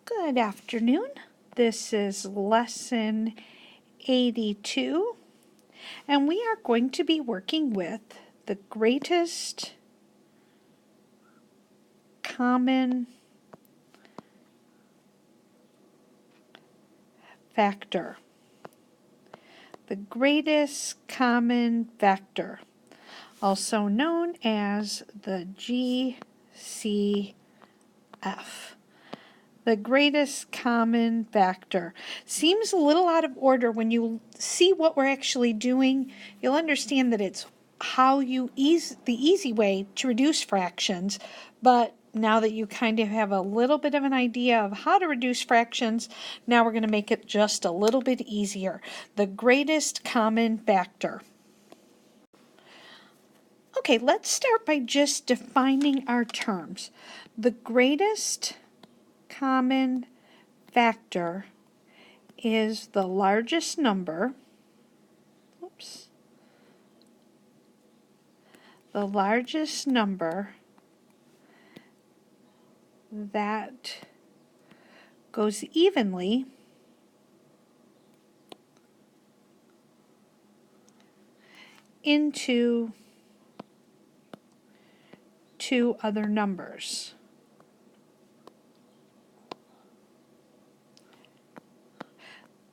Good afternoon. This is lesson 82, and we are going to be working with the greatest common factor. The greatest common factor, also known as the GCF. The greatest common factor. Seems a little out of order. When you see what we're actually doing, you'll understand that it's how you the easy way to reduce fractions. But now that you kind of have a little bit of an idea of how to reduce fractions, now we're going to make it just a little bit easier. The greatest common factor. Okay, let's start by just defining our terms. The greatest common factor is the largest number, the largest number that goes evenly into two other numbers.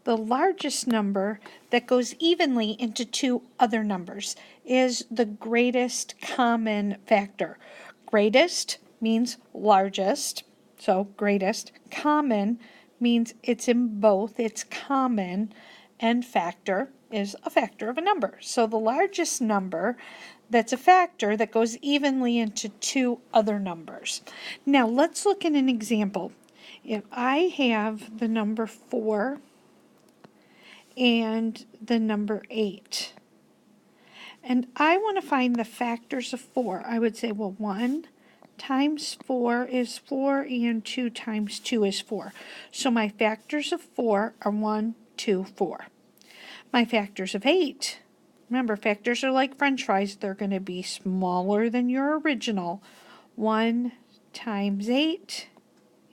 The largest number that goes evenly into two other numbers is the greatest common factor. Greatest means largest, so greatest. Common means it's in both, it's common, and factor is a factor of a number. So the largest number that's a factor that goes evenly into two other numbers. Now let's look at an example. If I have the number 4 and the number 8, and I want to find the factors of 4, I would say, well, 1 times 4 is 4, and 2 times 2 is 4. So my factors of 4 are 1, 2, 4. My factors of 8, remember, factors are like French fries. They're going to be smaller than your original. 1 times 8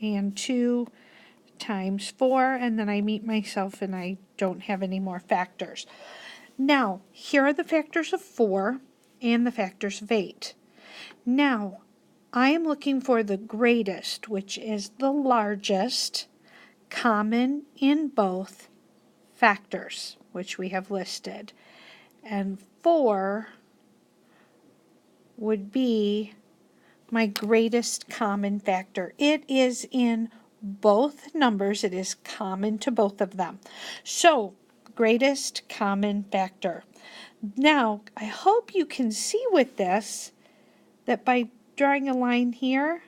and 2 times 4, and then I meet myself and I don't have any more factors. Now, here are the factors of 4 and the factors of 8. Now, I am looking for the greatest, which is the largest, common in both factors, which we have listed. And 4 would be my greatest common factor. It is in both numbers. It is common to both of them. So, greatest common factor. Now, I hope you can see with this that by drawing a line here,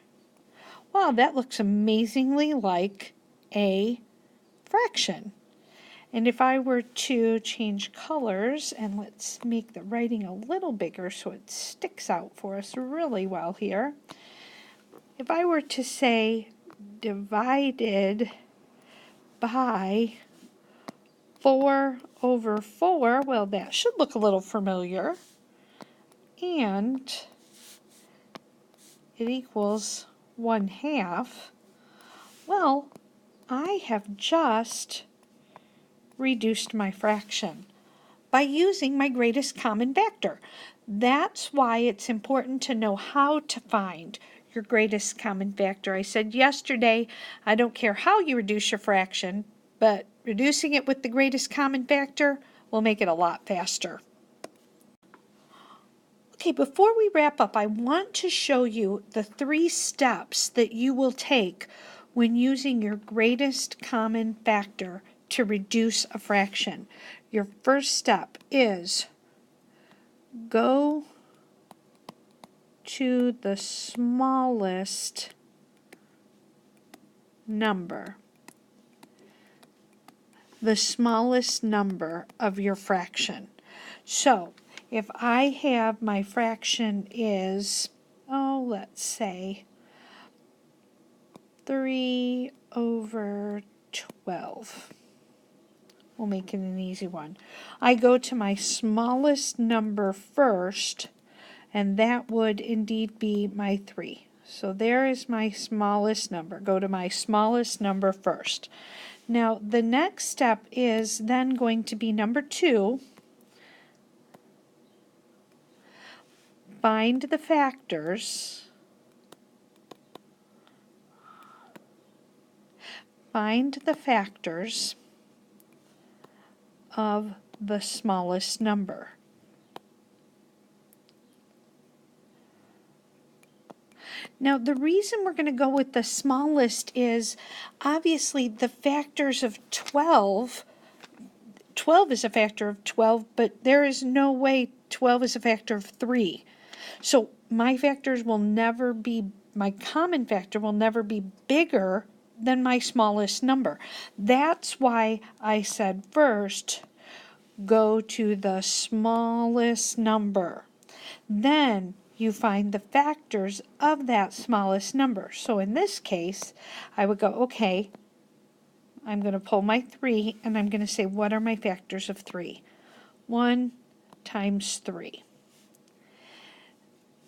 wow, that looks amazingly like a fraction. And if I were to change colors, and let's make the writing a little bigger so it sticks out for us really well here. If I were to say divided by 4 over 4, well, that should look a little familiar. And it equals 1/2. Well, I have just reduced my fraction by using my greatest common factor. That's why it's important to know how to find your greatest common factor. I said yesterday, I don't care how you reduce your fraction, but reducing it with the greatest common factor will make it a lot faster. Okay, before we wrap up, I want to show you the 3 steps that you will take when using your greatest common factor to reduce a fraction. Your first step is go to the smallest number. The smallest number of your fraction. So, if I have my fraction is, let's say 3 over 12. We'll make it an easy one. I go to my smallest number first, and that would indeed be my 3. So there is my smallest number. Go to my smallest number first. Now the next step is then going to be number 2. Find the factors. Find the factors of the smallest number. Now, the reason we're going to go with the smallest is obviously the factors of 12. 12 is a factor of 12, but there is no way 12 is a factor of 3. So my factors will never be, my common factor will never be bigger than my smallest number. That's why I said first, go to the smallest number. Then you find the factors of that smallest number. So in this case, I would go, okay, I'm going to pull my 3 and I'm going to say, what are my factors of 3? 1 times 3.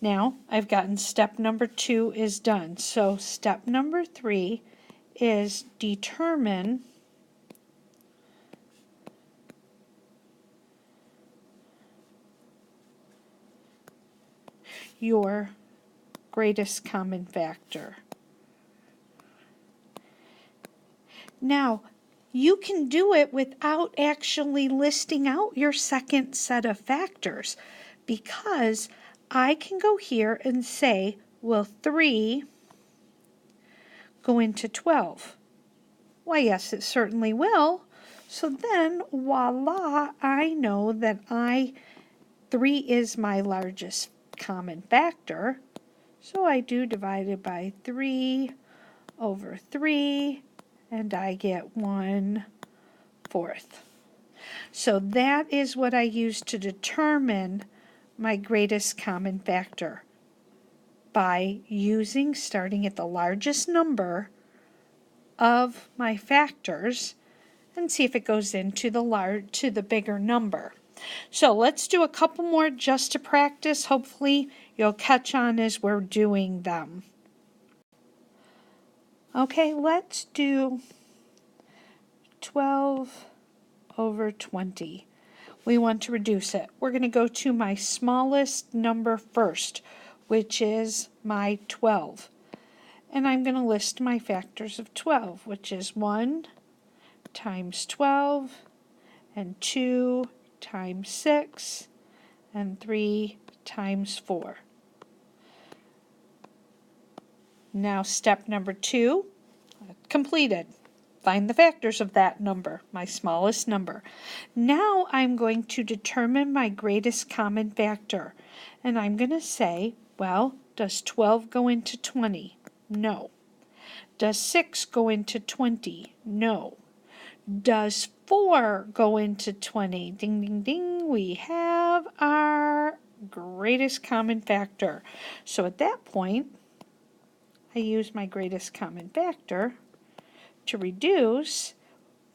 Now I've gotten step number 2 is done. So step number 3 is determine your greatest common factor. Now, you can do it without actually listing out your second set of factors, because I can go here and say, will 3 go into 12? Why, yes, it certainly will. So then, voila, I know that 3 is my largest common factor. So I do divided by 3 over 3, and I get 1/4. So that is what I use to determine my greatest common factor, by starting at the largest number of my factors and see if it goes into the bigger number. So let's do a couple more just to practice. Hopefully you'll catch on as we're doing them. Okay, let's do 12 over 20. We want to reduce it. We're going to go to my smallest number first, which is my 12. And I'm going to list my factors of 12, which is 1 times 12, and 2 times 6, and 3 times 4. Now step number 2, completed. Find the factors of that number, my smallest number. Now I'm going to determine my greatest common factor. And I'm going to say, well, does 12 go into 20? No. Does 6 go into 20? No. Does 4 go into 20? Ding, ding, ding. We have our greatest common factor. So at that point, I use my greatest common factor to reduce.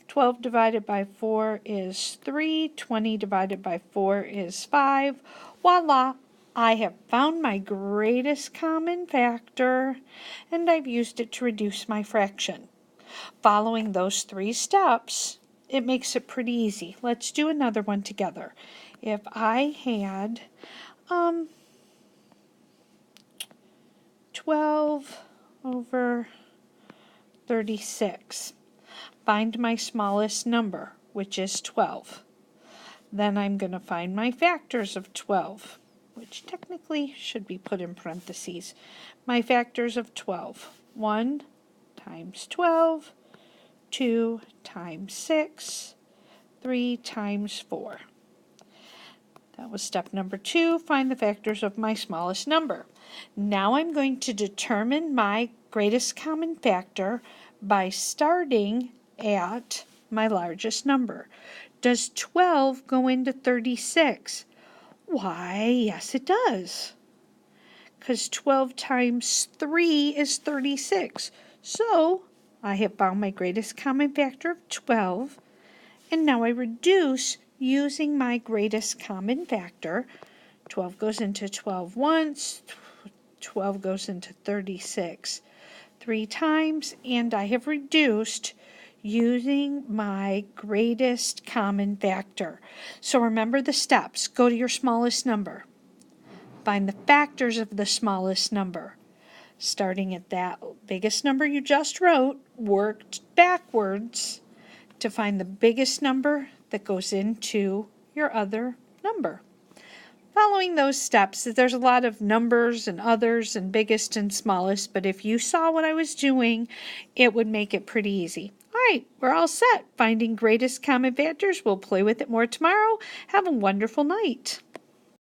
12 divided by 4 is 3. 20 divided by 4 is 5. Voila! I have found my greatest common factor, and I've used it to reduce my fraction. Following those 3 steps, it makes it pretty easy. Let's do another one together. If I had 12 over 36, find my smallest number, which is 12. Then I'm going to find my factors of 12, which technically should be put in parentheses. My factors of 12. 1 times 12, 2 times 6, 3 times 4. That was step number 2, find the factors of my smallest number. Now I'm going to determine my greatest common factor by starting at my largest number. Does 12 go into 36? Why, yes it does, because 12 times 3 is 36. So I have found my greatest common factor of 12, and now I reduce using my greatest common factor. 12 goes into 12 once, 12 goes into 36 3 times, and I have reduced using my greatest common factor. So remember the steps. Go to your smallest number. Find the factors of the smallest number. Starting at that biggest number you just wrote, worked backwards to find the biggest number that goes into your other number. Following those steps, there's a lot of numbers and others and biggest and smallest, but if you saw what I was doing, it would make it pretty easy. All right, we're all set. Finding greatest common factors. We'll play with it more tomorrow. Have a wonderful night.